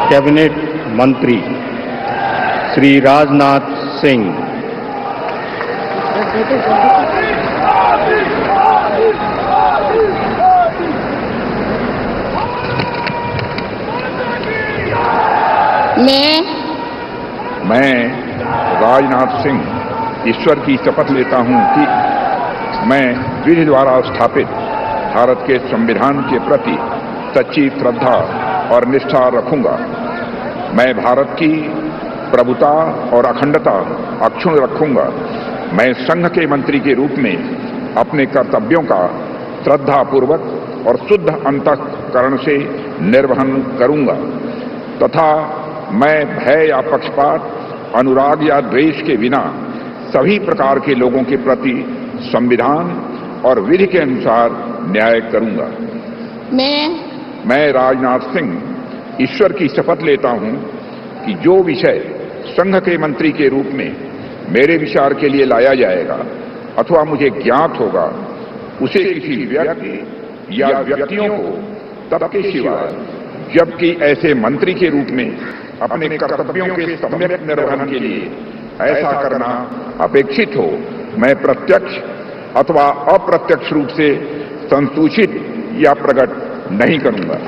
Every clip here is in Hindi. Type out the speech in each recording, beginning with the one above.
कैबिनेट मंत्री श्री राजनाथ सिंह, मैं राजनाथ सिंह ईश्वर की शपथ लेता हूं कि मैं विधि द्वारा स्थापित भारत के संविधान के प्रति सच्ची श्रद्धा और निष्ठा रखूंगा। मैं भारत की प्रभुता और अखंडता अक्षुण्ण रखूंगा। मैं संघ के मंत्री के रूप में अपने कर्तव्यों का श्रद्धापूर्वक और शुद्ध अंतःकरण से निर्वहन करूंगा तथा मैं भय या पक्षपात, अनुराग या द्वेष के बिना सभी प्रकार के लोगों के प्रति संविधान और विधि के अनुसार न्याय करूंगा। मैं राजनाथ सिंह ईश्वर की शपथ लेता हूं कि जो विषय संघ के मंत्री के रूप में मेरे विचार के लिए लाया जाएगा अथवा मुझे ज्ञात होगा, उसे किसी व्यक्ति या व्यक्तियों को तब के सिवाय जबकि ऐसे मंत्री के रूप में अपने कर्तव्यों के सम्यक निर्वहन के लिए ऐसा करना अपेक्षित हो, मैं प्रत्यक्ष अथवा अप्रत्यक्ष रूप से संसूचित या प्रकट नहीं करूंगा।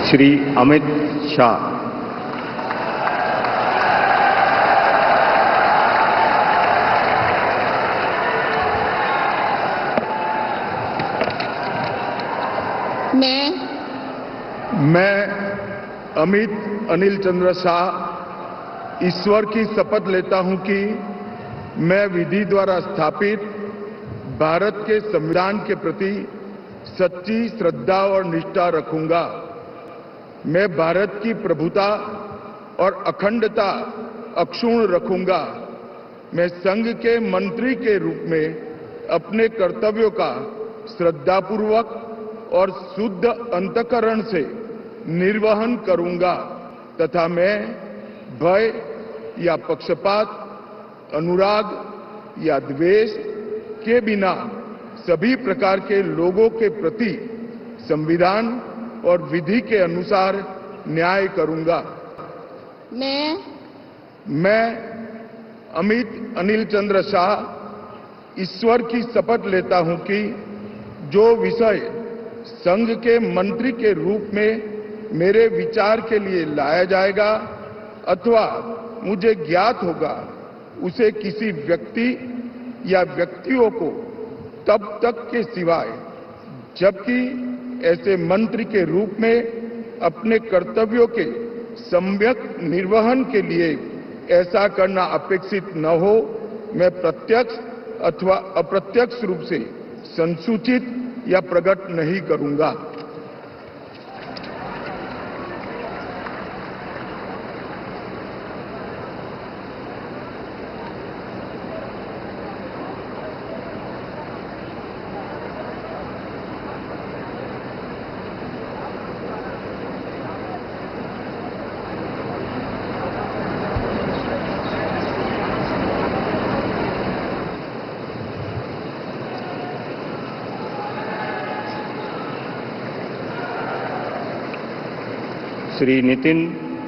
श्री अमित शाह, मैं अमित अनिल चंद्र शाह ईश्वर की शपथ लेता हूं कि मैं विधि द्वारा स्थापित भारत के संविधान के प्रति सच्ची श्रद्धा और निष्ठा रखूंगा। मैं भारत की प्रभुता और अखंडता अक्षुण्ण रखूंगा। मैं संघ के मंत्री के रूप में अपने कर्तव्यों का श्रद्धापूर्वक और शुद्ध अंतःकरण से निर्वहन करूंगा तथा मैं भय या पक्षपात, अनुराग या द्वेष के बिना सभी प्रकार के लोगों के प्रति संविधान और विधि के अनुसार न्याय करूंगा। मैं अमित अनिल चंद्र शाह ईश्वर की शपथ लेता हूं कि जो विषय संघ के मंत्री के रूप में मेरे विचार के लिए लाया जाएगा अथवा मुझे ज्ञात होगा, उसे किसी व्यक्ति या व्यक्तियों को तब तक के सिवाय जबकि ऐसे मंत्री के रूप में अपने कर्तव्यों के सम्यक निर्वहन के लिए ऐसा करना अपेक्षित न हो, मैं प्रत्यक्ष अथवा अप्रत्यक्ष रूप से संसूचित या प्रकट नहीं करूंगा। श्री नितिन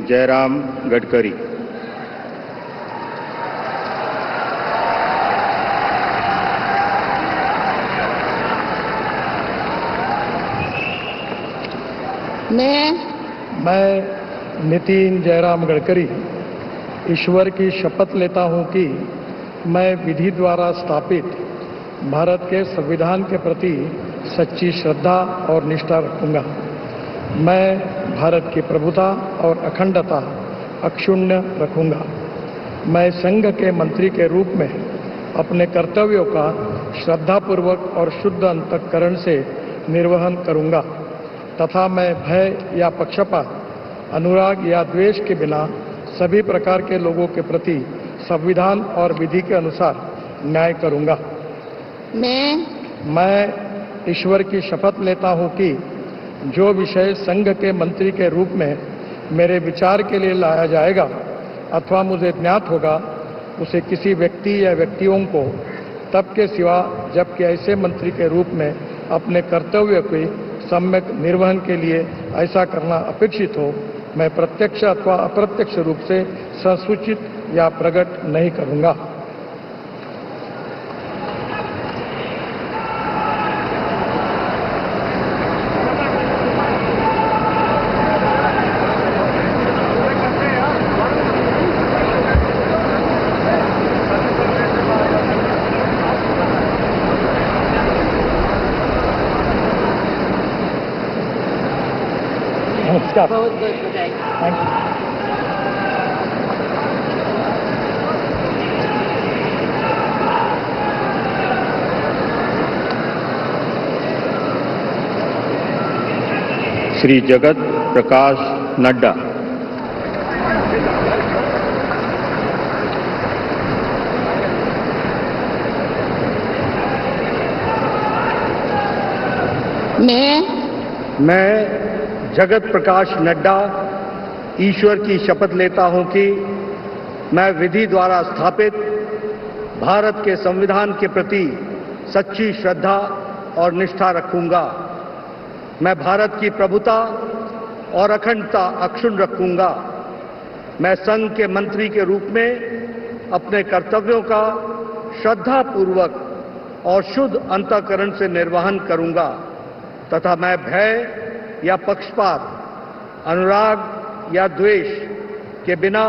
जयराम गडकरी, मैं नितिन जयराम गडकरी ईश्वर की शपथ लेता हूं कि मैं विधि द्वारा स्थापित भारत के संविधान के प्रति सच्ची श्रद्धा और निष्ठा रखूंगा। मैं भारत की प्रभुता और अखंडता अक्षुण्ण रखूंगा। मैं संघ के मंत्री के रूप में अपने कर्तव्यों का श्रद्धापूर्वक और शुद्ध अंतःकरण से निर्वहन करूंगा तथा मैं भय या पक्षपात, अनुराग या द्वेष के बिना सभी प्रकार के लोगों के प्रति संविधान और विधि के अनुसार न्याय करूंगा। मैं ईश्वर की शपथ लेता हूं कि जो विषय संघ के मंत्री के रूप में मेरे विचार के लिए लाया जाएगा अथवा मुझे ज्ञात होगा, उसे किसी व्यक्ति या व्यक्तियों को तब के सिवा जबकि ऐसे मंत्री के रूप में अपने कर्तव्य के सम्यक निर्वहन के लिए ऐसा करना अपेक्षित हो, मैं प्रत्यक्ष अथवा अप्रत्यक्ष रूप से संसूचित या प्रकट नहीं करूंगा। नमस्कार। बहुत बहुत बधाई। Thank you. श्री जगत प्रकाश नड्डा। मैं जगत प्रकाश नड्डा ईश्वर की शपथ लेता हूं कि मैं विधि द्वारा स्थापित भारत के संविधान के प्रति सच्ची श्रद्धा और निष्ठा रखूंगा। मैं भारत की प्रभुता और अखंडता अक्षुण्ण रखूंगा। मैं संघ के मंत्री के रूप में अपने कर्तव्यों का श्रद्धापूर्वक और शुद्ध अंतःकरण से निर्वहन करूंगा तथा मैं भय या पक्षपात, अनुराग या द्वेष के बिना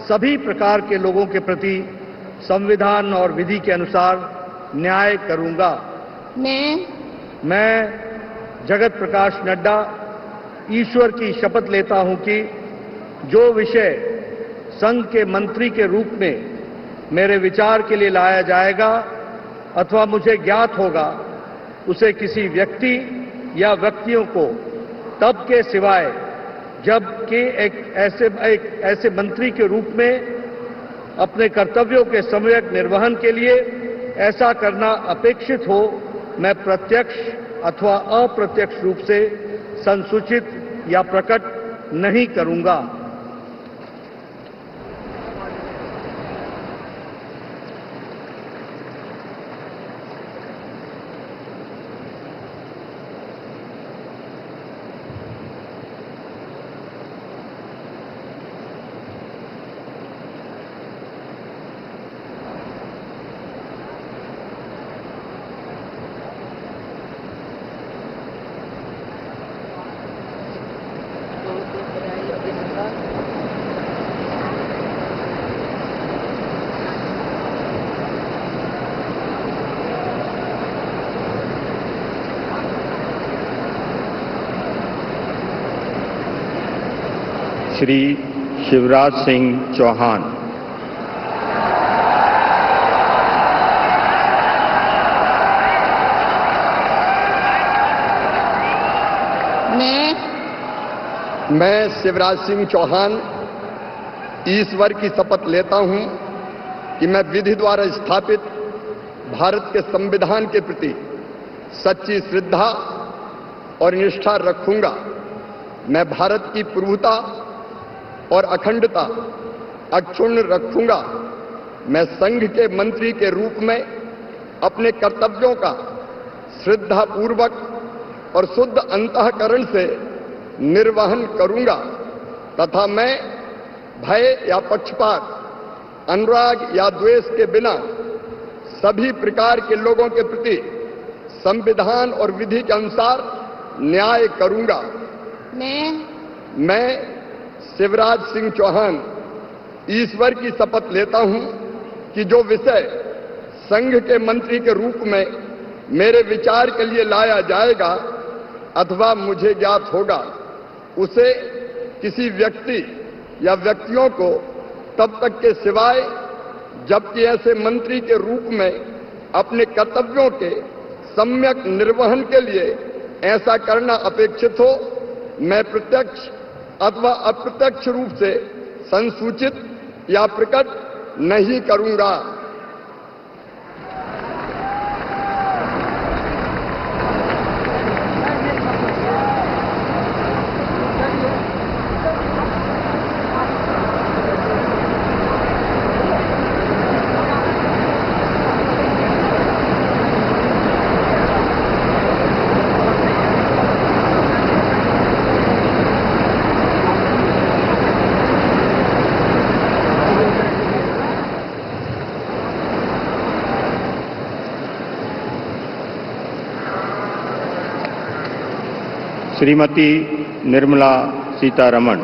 सभी प्रकार के लोगों के प्रति संविधान और विधि के अनुसार न्याय करूंगा। मैं जगत प्रकाश नड्डा ईश्वर की शपथ लेता हूं कि जो विषय संघ के मंत्री के रूप में मेरे विचार के लिए लाया जाएगा अथवा मुझे ज्ञात होगा, उसे किसी व्यक्ति या व्यक्तियों को तब के सिवाय जबकि एक ऐसे मंत्री के रूप में अपने कर्तव्यों के सम्यक निर्वहन के लिए ऐसा करना अपेक्षित हो, मैं प्रत्यक्ष अथवा अप्रत्यक्ष रूप से संसूचित या प्रकट नहीं करूंगा। श्री शिवराज सिंह चौहान। मैं शिवराज सिंह चौहान ईश्वर की शपथ लेता हूं कि मैं विधि द्वारा स्थापित भारत के संविधान के प्रति सच्ची श्रद्धा और निष्ठा रखूंगा। मैं भारत की प्रभुता और अखंडता अक्षुण्ण रखूंगा। मैं संघ के मंत्री के रूप में अपने कर्तव्यों का श्रद्धापूर्वक और शुद्ध अंतःकरण से निर्वहन करूंगा तथा मैं भय या पक्षपात, अनुराग या द्वेष के बिना सभी प्रकार के लोगों के प्रति संविधान और विधि के अनुसार न्याय करूंगा। मैं शिवराज सिंह चौहान ईश्वर की शपथ लेता हूं कि जो विषय संघ के मंत्री के रूप में मेरे विचार के लिए लाया जाएगा अथवा मुझे ज्ञात होगा, उसे किसी व्यक्ति या व्यक्तियों को तब तक के सिवाय, जबकि ऐसे मंत्री के रूप में अपने कर्तव्यों के सम्यक निर्वहन के लिए ऐसा करना अपेक्षित हो, मैं प्रत्यक्ष अथवा अप्रत्यक्ष रूप से संसूचित या प्रकट नहीं करूंगा। Shrimati Nirmala Sitharaman.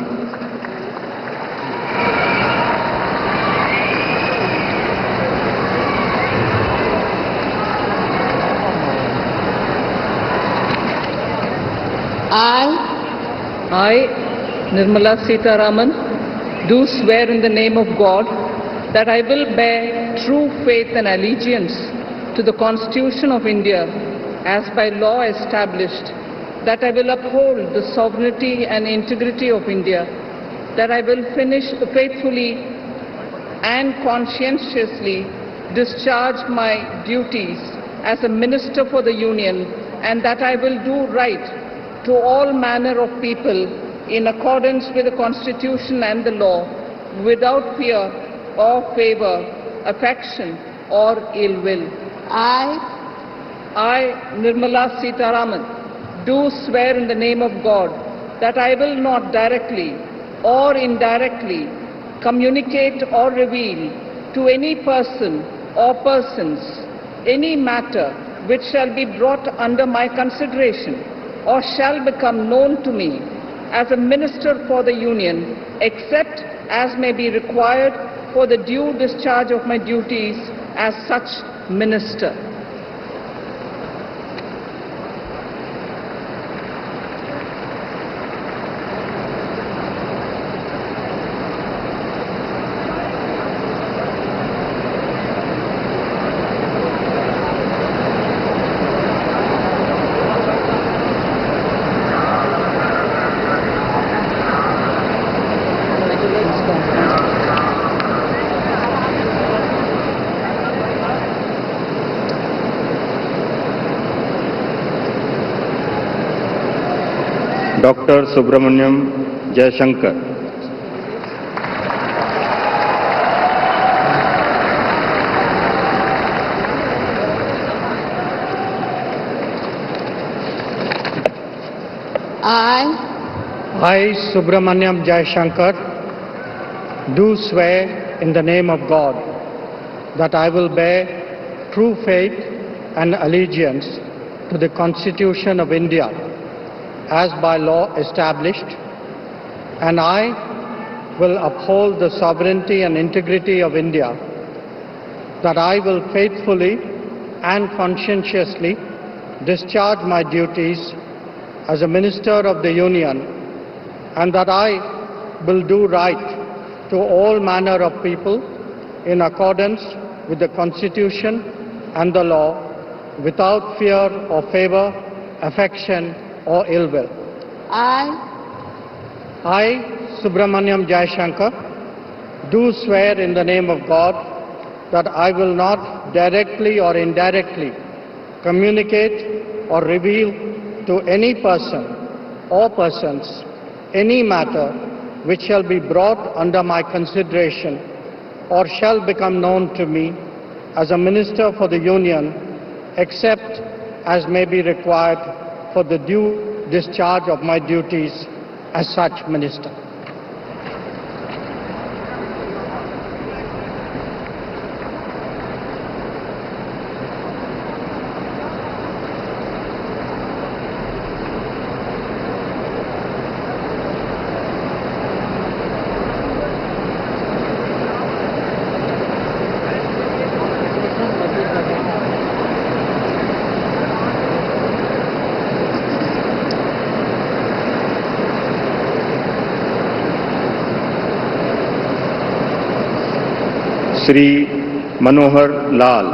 I, Nirmala Sitharaman, do swear in the name of God that I will bear true faith and allegiance to the Constitution of India as by law established, that I will uphold the sovereignty and integrity of India, that I will faithfully and conscientiously discharge my duties as a Minister for the Union, and that I will do right to all manner of people in accordance with the Constitution and the law, without fear or favor, affection or ill will. I, Nirmala Sitharaman, do swear in the name of God that I will not directly or indirectly communicate or reveal to any person or persons any matter which shall be brought under my consideration or shall become known to me as a Minister for the Union, except as may be required for the due discharge of my duties as such Minister. Doctor Subramaniam Jayashankar. I, Subramaniam Jayashankar, do swear in the name of God that I will bear true faith and allegiance to the Constitution of India as by law established, and I will uphold the sovereignty and integrity of India, that I will faithfully and conscientiously discharge my duties as a Minister of the Union, and that I will do right to all manner of people in accordance with the Constitution and the law, without fear or favor, affection or ill will. I, Subramaniam Jayashankar, do swear in the name of God that I will not directly or indirectly communicate or reveal to any person or persons any matter which shall be brought under my consideration or shall become known to me as a Minister for the Union, except as may be required for the due discharge of my duties as such Minister. Shri Manohar Lal.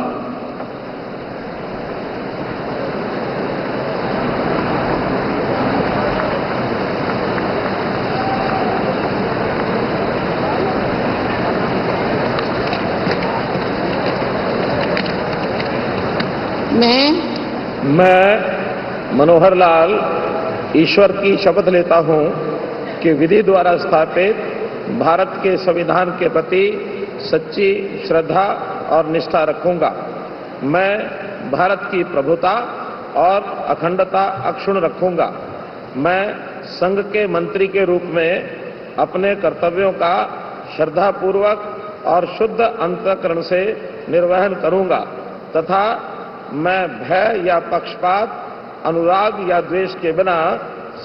मैं मनोहर लाल ईश्वर की शपथ लेता हूं कि विधि द्वारा स्थापित भारत के संविधान के प्रति सच्ची श्रद्धा और निष्ठा रखूंगा। मैं भारत की प्रभुता और अखंडता अक्षुण्ण रखूंगा। मैं संघ के मंत्री के रूप में अपने कर्तव्यों का श्रद्धापूर्वक और शुद्ध अंतःकरण से निर्वहन करूंगा तथा मैं भय या पक्षपात, अनुराग या द्वेष के बिना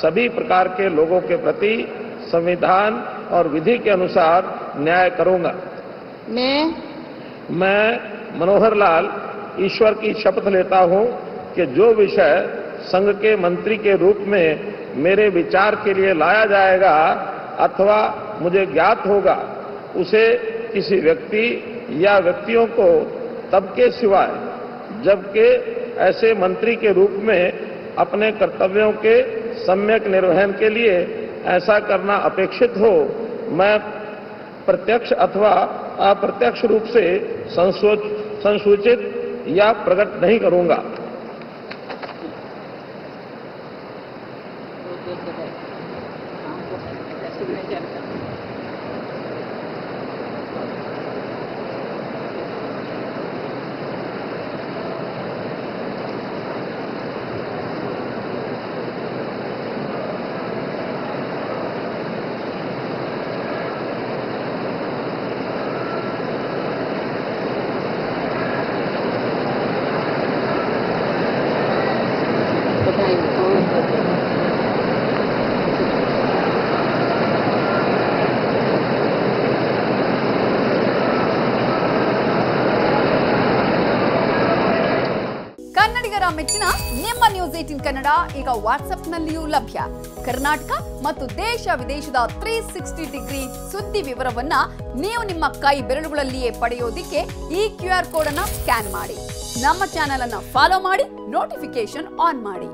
सभी प्रकार के लोगों के प्रति संविधान और विधि के अनुसार न्याय करूंगा। मैं मनोहर लाल ईश्वर की शपथ लेता हूं कि जो विषय संघ के मंत्री के रूप में मेरे विचार के लिए लाया जाएगा अथवा मुझे ज्ञात होगा, उसे किसी व्यक्ति या व्यक्तियों को तब के सिवाय जबकि ऐसे मंत्री के रूप में अपने कर्तव्यों के सम्यक निर्वहन के लिए ऐसा करना अपेक्षित हो, मैं प्रत्यक्ष अथवा अप्रत्यक्ष रूप से संसूचित या प्रकट नहीं करूंगा। ಕನ್ನಡಿಗರ ಮೆಚ್ಚಿನ ನಿಮ್ಮ ನ್ಯೂಸ್ 18 ಕನ್ನಡ ಈಗ ವಾಟ್ಸ್ಆಪ್ನಲ್ಲಿಯೂ ಲಭ್ಯ. ಕರ್ನಾಟಕ ಮತ್ತು ದೇಶ ವಿದೇಶದ 360 ಡಿಗ್ರಿ ಸುದ್ದಿ ವಿವರವನ್ನ ನೀವು ನಿಮ್ಮ ಕೈ ಬೆರಳುಗಳಲ್ಲಿಯೇ ಪಡೆಯೋದಿಕ್ಕೆ ಈ QR ಕೋಡ್ ಅನ್ನು ಸ್ಕ್ಯಾನ್ ಮಾಡಿ. ನಮ್ಮ ಚಾನೆಲ್ ಅನ್ನು ಫಾಲೋ ಮಾಡಿ, ನೋಟಿಫಿಕೇಶನ್ ಆನ್ ಮಾಡಿ.